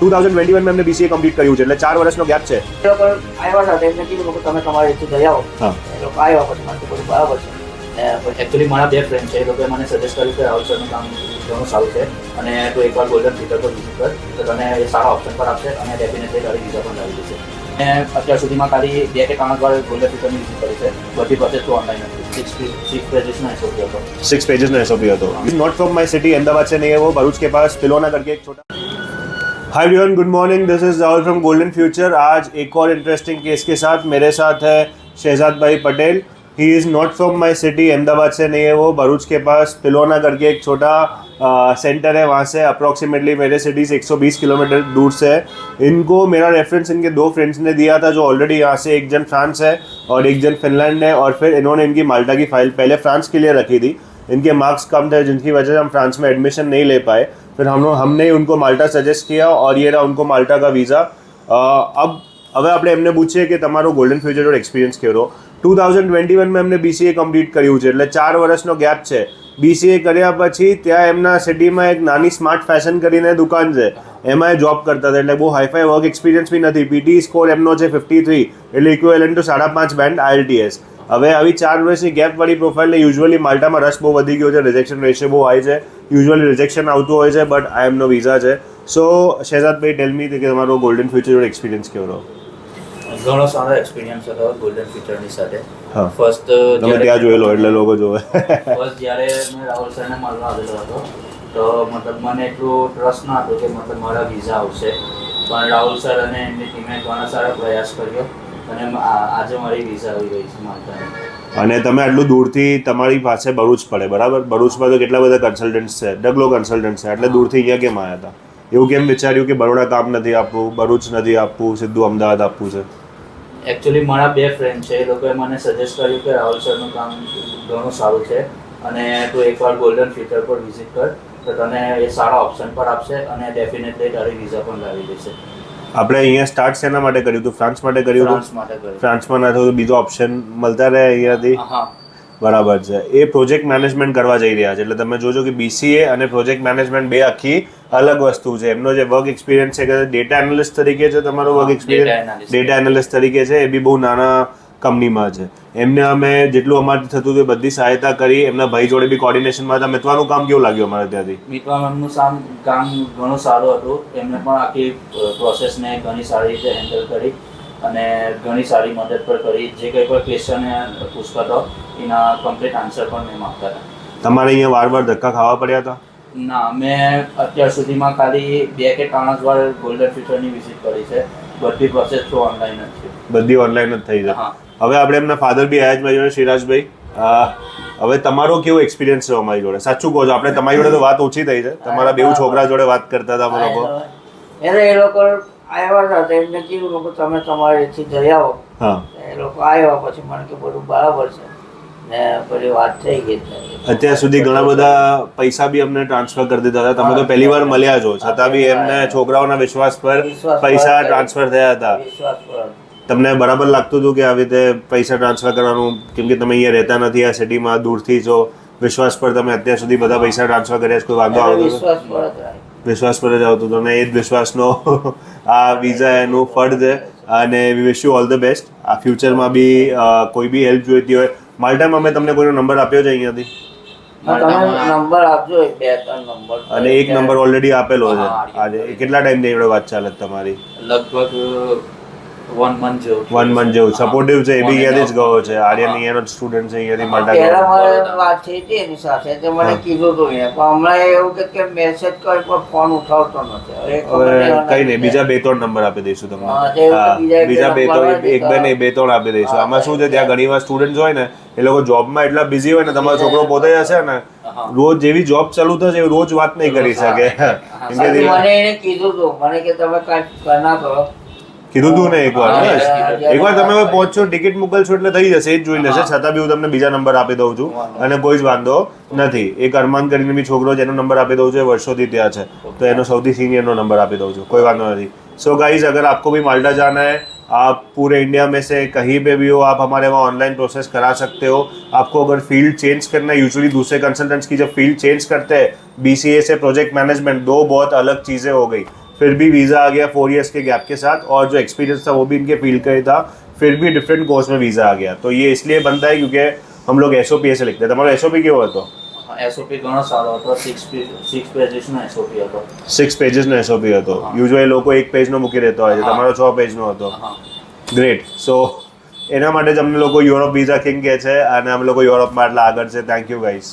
2021 में हमने BCA complete કર્યું છે, એટલે 4 વર્ષનો ગેપ છે. એ લોકો આવ્યા હતા એમને કીધું કે તમે તમારી રીતે જઈ આવો. હા. એ લોકો આવ્યા પછી મને બધું બરાબર છે. એકચ્યુઅલી મારા બે ફ્રેન્ડ છે, એ લોકોએ મને સજેસ્ટ કર્યું કે રાહુલ સરનું કામ ઘણું સારું છે અને તું એકવાર ગોલ્ડન ફીચર પર વિઝિટ કર તો તને એ સારા ઓપ્શન પર આપશે અને ડેફિનેટલી તારી વિઝા પણ લાવી દેશે. મેં અત્યાર સુધીમાં ખાલી 2 કે 3 વાર ગોલ્ડન ફીચરની વિઝિટ કરી છે. બધી પ્રોસેસ તો ઓનલાઈન હતી. 6 पेजेस SOP હતો. 6 पेजेस में SOP હતો. Not from my city, Ahmedabad से नहीं है वो, भरूच के पास पिलोना करके एक छोटा. Hi everyone, good morning, this is Rahul from golden future. आज एक और इंटरेस्टिंग केस के साथ मेरे साथ है शहजाद भाई Patel. He is not from my city, Ahmedabad से नहीं है वो, भरूच के पास पिलोना करके एक छोटा सेंटर है, वहाँ से अप्रॉक्सीमेटली मेरे सिटी से 120 किलोमीटर दूर से है. इनको मेरा रेफरेंस इनके 2 फ्रेंड्स ने दिया था, जो ऑलरेडी यहाँ से, एक जन फ्रांस है और एक जन फिनलैंड है, और फिर इन्होंने इनकी माल्टा की फ़ाइल पहले फ्रांस के लिए रखी थी. इनके मार्क्स कम थे, जिनकी वजह से हम फ्रांस में एडमिशन नहीं ले पाए. फिर हमने उनको माल्टा सजेस्ट किया और ये रहा उनको माल्टा का वीज़ा. अब હવે આપણે એમને પૂછીએ કે તમારો ગોલ્ડન ફ્યુચર જોડે એક્સપિરિયન્સ કેવો. 2021 में हमने BCA કમ્પ્લીટ કર્યું છે, એટલે 4 વર્ષનો ગેપ છે. BCA કર્યા પછી ત્યાં એમના સિટીમાં એક નાની સ્માર્ટ ફેશન કરીને દુકાન છે, એમાં એ જોબ કરતા હતા, એટલે બહુ હાઈફાઈ વર્ક એક્સપિરિયન્સ બી નથી. PT સ્કોર એમનો છે 53, એટલે ઇક્વિવેલન્ટ ટુ 5.5 બેન્ડ IELTS. હવે આવી 4 વર્ષની ગેપવાળી પ્રોફાઇલને યુઝ્યુઅલી માલ્ટામાં રસ બહુ વધી ગયો છે, રિજેક્શન રેશિયો બહુ હાઈ છે, યુઝ્યુઅલી રિજેક્શન આવતું હોય છે, બટ આ એમનો વિઝા છે. સો શહેજાદભાઈ, ટેલ મી કે તમારો ગોલ્ડન ફ્યુચર જોડે એક્સપિરિયન્સ કેવો રહ્યો? ઘણો સારો એક્સપિરિયન્સ હતો ગોલ્ડન ફીચરની સાથે. હા. ફર્સ્ટ તમે ત્યાં જોયેલો એટલે લોકો જોવે. ફર્સ્ટ જ્યારે મેં રાહુલ સરને મળવા આવેલો હતો તો મતલબ મને એટલું ટ્રસ્ટ ન હતું કે મતલબ મારા વિઝા આવશે, પણ રાહુલ સર અને એમની ટીમે ઘણા સારા પ્રયાસ કર્યો અને આજે મારી વિઝા આવી ગઈ છે માલ્ટાની. અને તમે આટલું દૂરથી, તમારી પાસે ભરૂચ પડે, બરાબર? ભરૂચમાં તો કેટલા બધા કન્સલ્ટન્ટ્સ છે, ડગલો કન્સલ્ટન્ટ છે, એટલે દૂરથી અહીંયા કેમ આવ્યા હતા? એવું કેમ વિચાર્યું કે બરોડા કામ નથી આપવું, ભરૂચ નથી આપવું, સીધું અમદાવાદ આપવું છે? એકચ્યુઅલી મારા બે ફ્રેન્ડ છે, એ લોકોએ મને સજેસ્ટ કર્યું કે રાહુલ સરનું કામ ઘણું સારું છે અને તું એકવાર ગોલ્ડન ફીચર પર વિઝિટ કર તો તને એ સારા ઓપ્શન પર આપશે અને ડેફિનેટલી તારી વિઝા પણ લાવી દેશે. આપણે અહીંયા સ્ટાર્ટ શેના માટે કર્યું હતું? ફ્રાન્સ માટે કર્યું હતું? ફ્રાન્સ માટે કર્યું. ફ્રાન્સમાં ના થયું તો બીજો ઓપ્શન મળતા રહે અહીંયાથી? હા, બરાબર છે. એ પ્રોજેક્ટ મેનેજમેન્ટ કરવા જઈ રહ્યા છે, એટલે તમે જોજો કે BCA અને પ્રોજેક્ટ મેનેજમેન્ટ બે આખી અલગ વસ્તુ છે. એમનો જે વર્ક એક્સપિરિયન્સ છે કે ડેટા એનાલિસ્ટ તરીકે છે, તમારો વર્ક એક્સપિરિયન્સ ડેટા એનાલિસ્ટ તરીકે છે, એ બી બહુ નાના કંપનીમાં છે. એમને અમે જેટલું અમારથી થતું હતું એ બધી સહાયતા કરી. એમના ભાઈ જોડે બી કોર્ડિનેશનમાં હતા. મિતવાનું કામ કેવું લાગ્યું અમારે ત્યાંથી? મિતવા મેમનું કામ ઘણું સારું હતું. એમને પણ આખી પ્રોસેસને ઘણી સારી રીતે હેન્ડલ કરી અને ઘણી સારી મદદ પણ કરી. જે કંઈ પણ ક્વેશ્ચન પૂછતો હતો એના કમ્પ્લીટ આન્સર પણ મેમ આપતા હતા. તમારે અહીંયા વાર ધક્કા ખાવા પડ્યા હતા? ના, મેં અત્યાર સુધીમાં ખાલી 2 કે 3 વાર ગોલ્ડન ફીચરની વિઝિટ કરી છે. બધી પ્રોસેસ તો ઓનલાઈન જ છે. બધી ઓનલાઈન જ થઈ છે. હા. હવે આપણે એમના ફાધર બી આવ્યા જ મારી જોડે, શ્રીરાજભાઈ. હવે તમારો કેવો એક્સપિરિયન્સ છે અમારી જોડે? સાચું કહો છો, આપણે તમારી જોડે તો વાત ઓછી થઈ છે, તમારા બેઉ છોકરા જોડે વાત કરતા હતા અમે લોકો. એ લોકો આવ્યા હતા તો એમને કીધું કે તમે તમારી રીતથી જઈ આવો. હા. એ લોકો આવ્યા પછી મને કે બધું બરાબર છે ને બધી વાત થઈ ગઈ. અત્યાર સુધી ઘણા બધા પૈસા બી અમને ટ્રાન્સફર કરી દીધા હતા. તમે તો પહેલી વાર મળ્યા છો, છતાં બી એમને છોકરાઓના વિશ્વાસ પર પૈસા ટ્રાન્સફર થયા હતા. તમને બરાબર લાગતું હતું કે આવી રીતે પૈસા ટ્રાન્સફર કરવાનું? કેમ કે તમે અહીંયા રહેતા નથી, આ સિટીમાં દૂરથી છો, વિશ્વાસ પર તમે અત્યાર સુધી બધા પૈસા ટ્રાન્સફર કર્યા છે, કોઈ વાંધો આવતો? વિશ્વાસ પર જ આવતું હતું અને એ જ વિશ્વાસનો આ વિઝા એનું ફળ છે. અને we wish you all the best. આ ફ્યુચરમાં બી કોઈ બી હેલ્પ જોઈતી હોય, માલ્ટામાં મેં તમને કોઈનો નંબર આપ્યો છે અહીંયાથી? નંબર આપજો, 2-3 નંબર. અને એક નંબર ઓલરેડી આપેલો છે. આજે કેટલા ટાઈમની જોડે વાત ચાલે તમારી? લગભગ 1 month જેવું. 1 month જેવું. સપોર્ટિવ છે, એ બી અહીંયાથી જ ગયો છે. આર્યન અહીંયાનો સ્ટુડન્ટ છે, અહીંયાથી માલ્ટા પહેલા મારે વાત થઈ હતી એની સાથે, તો મને કીધું હતું અહીંયા, પણ હમણાં એવું કે મેસેજ કરી પણ ફોન ઉઠાવતો નથી. હવે કઈ નહીં, બીજા 2-3 નંબર આપી દઈશું તમને. બીજા 2-3, એક બે નહીં 2-3 આપી દઈશું. આમાં શું છે, ત્યાં ઘણી વાર સ્ટુડન્ટ હોય ને, એ લોકો જોબમાં એટલા બિઝી હોય ને, તમારો છોકરો પોતે હશે ને, રોજ જેવી જોબ ચાલુ થશે એવી રોજ વાત નહીં કરી શકે. મને એને કીધું હતું, મને કે તમે કાંઈ ના કરો. કીધું તું ને એકવાર તમે પહોંચશો, ટિકિટ મોકલશો એટલે થઈ જશે, એ જ જોઈ લેશે. છતાં બી હું તમને બીજા નંબર આપી દઉં છું અને કોઈ જ વાંધો નથી. એક અરમાન કરીને બી છોકરો જેનો નંબર આપી દઉં છું, વર્ષોથી ત્યાં છે, તો એનો સૌથી સિનિયરનો નંબર આપી દઉં છું, કોઈ વાંધો નથી. सो गाइज, अगर आपको भी माल्टा जाना है, आप पूरे इंडिया में से कहीं पे भी हो, आप हमारे वहाँ ऑनलाइन प्रोसेस करा सकते हो. आपको अगर फील्ड चेंज करना है, यूजुअली दूसरे कंसल्टेंट्स की जब फील्ड चेंज करते हैं, BCA से प्रोजेक्ट मैनेजमेंट, दो बहुत अलग चीज़ें हो गई. फिर भी वीज़ा आ गया 4 years के गैप के साथ, और जो एक्सपीरियंस था वो भी इनके फील्ड का ही था, फिर भी डिफरेंट कोर्स में वीज़ा आ गया। तो ये इसलिए बनता है क्योंकि हम लोग SOP से लिखते हैं। તમારો SOP કેવો હતો? SOP ઘણો સારો હતો, 6 પેજીસનો SOP હતો. 6 પેજીસનો SOP હતો. યુઝ્યુઅલી લોકો 1 પેજનો મૂકી દેતા હોય છે, તમારો 6 પેજનો હતો. ગ્રેટ. સો એના માટે જ અમને લોકો યુરોપ વિઝા કિંગ કહે છે, અને અમે લોકો યુરોપમાં આટલા આગળ છે. Thank you guys.